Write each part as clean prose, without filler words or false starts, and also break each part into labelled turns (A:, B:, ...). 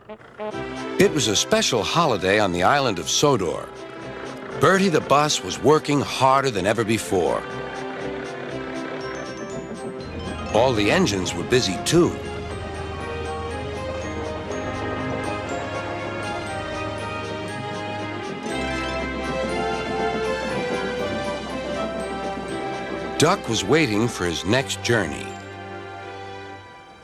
A: It was a special holiday on the island of Sodor. Bertie the bus was working harder than ever before. All the engines were busy too. Duck was waiting for his next journey.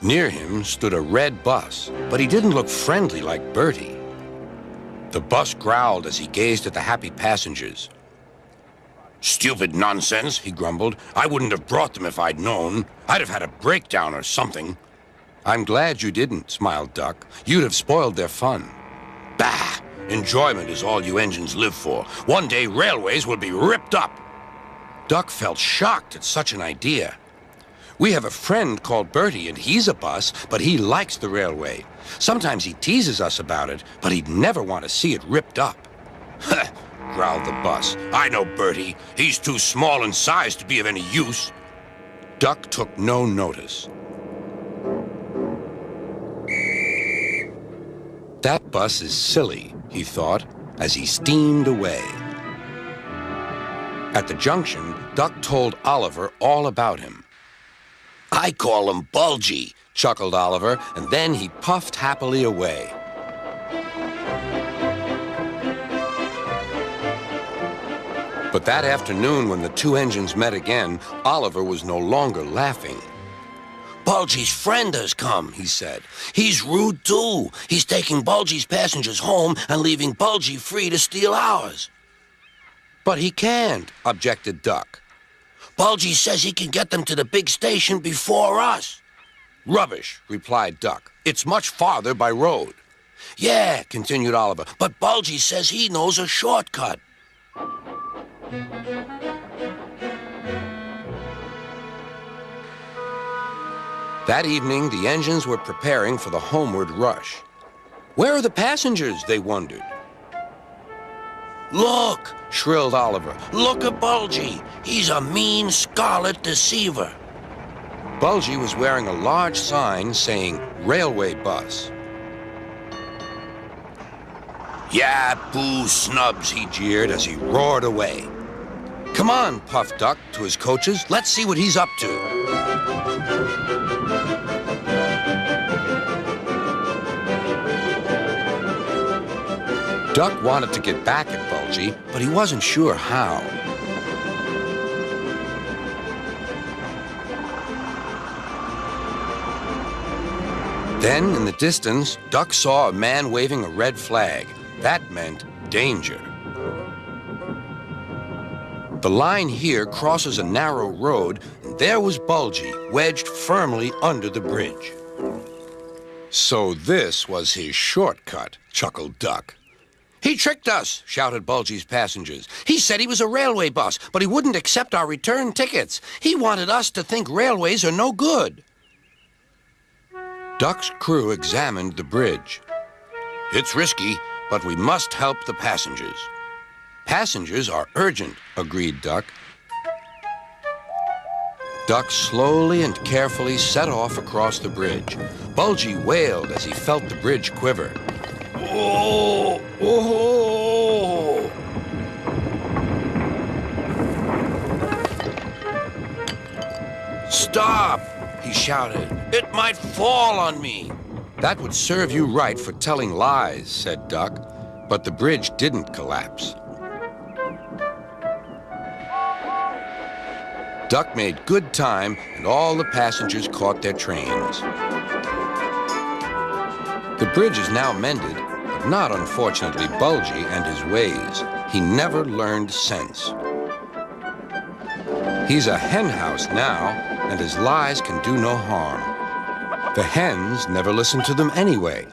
A: Near him stood a red bus, but he didn't look friendly like Bertie. The bus growled as he gazed at the happy passengers. "Stupid nonsense," he grumbled. "I wouldn't have brought them if I'd known. I'd have had a breakdown or something." "I'm glad you didn't," smiled Duck. "You'd have spoiled their fun." "Bah! Enjoyment is all you engines live for. One day railways will be ripped up." Duck felt shocked at such an idea. "We have a friend called Bertie, and he's a bus, but he likes the railway. Sometimes he teases us about it, but he'd never want to see it ripped up." "Huh," growled the bus. "I know Bertie. He's too small in size to be of any use." Duck took no notice. "That bus is silly," he thought, as he steamed away. At the junction, Duck told Oliver all about him. "I call him Bulgy," chuckled Oliver, and then he puffed happily away. But that afternoon, when the two engines met again, Oliver was no longer laughing. "Bulgy's friend has come," he said. "He's rude, too. He's taking Bulgy's passengers home and leaving Bulgy free to steal ours." "But he can't," objected Duck. "Bulgy says he can get them to the big station before us." "Rubbish," replied Duck. "It's much farther by road." "Yeah," continued Oliver, "but Bulgy says he knows a shortcut." That evening, the engines were preparing for the homeward rush. "Where are the passengers?" they wondered. "Look!" shrilled Oliver. "Look at Bulgy. He's a mean scarlet deceiver." Bulgy was wearing a large sign saying railway bus. "Yeah, boo snubs," he jeered as he roared away. "Come on," puffed Duck to his coaches. "Let's see what he's up to." Duck wanted to get back at Bulgy, but he wasn't sure how. Then, in the distance, Duck saw a man waving a red flag. That meant danger. The line here crosses a narrow road, and there was Bulgy, wedged firmly under the bridge. "So this was his shortcut," chuckled Duck. "He tricked us," shouted Bulgy's passengers. "He said he was a railway bus, but he wouldn't accept our return tickets. He wanted us to think railways are no good." Duck's crew examined the bridge. "It's risky, but we must help the passengers." "Passengers are urgent," agreed Duck. Duck slowly and carefully set off across the bridge. Bulgy wailed as he felt the bridge quiver. "Oh! Oh!" "Stop!" he shouted. "It might fall on me." "That would serve you right for telling lies," said Duck, but the bridge didn't collapse. Duck made good time, and all the passengers caught their trains. The bridge is now mended, but not, unfortunately, Bulgy and his ways. He never learned sense. He's a hen house now, and his lies can do no harm. The hens never listen to them anyway.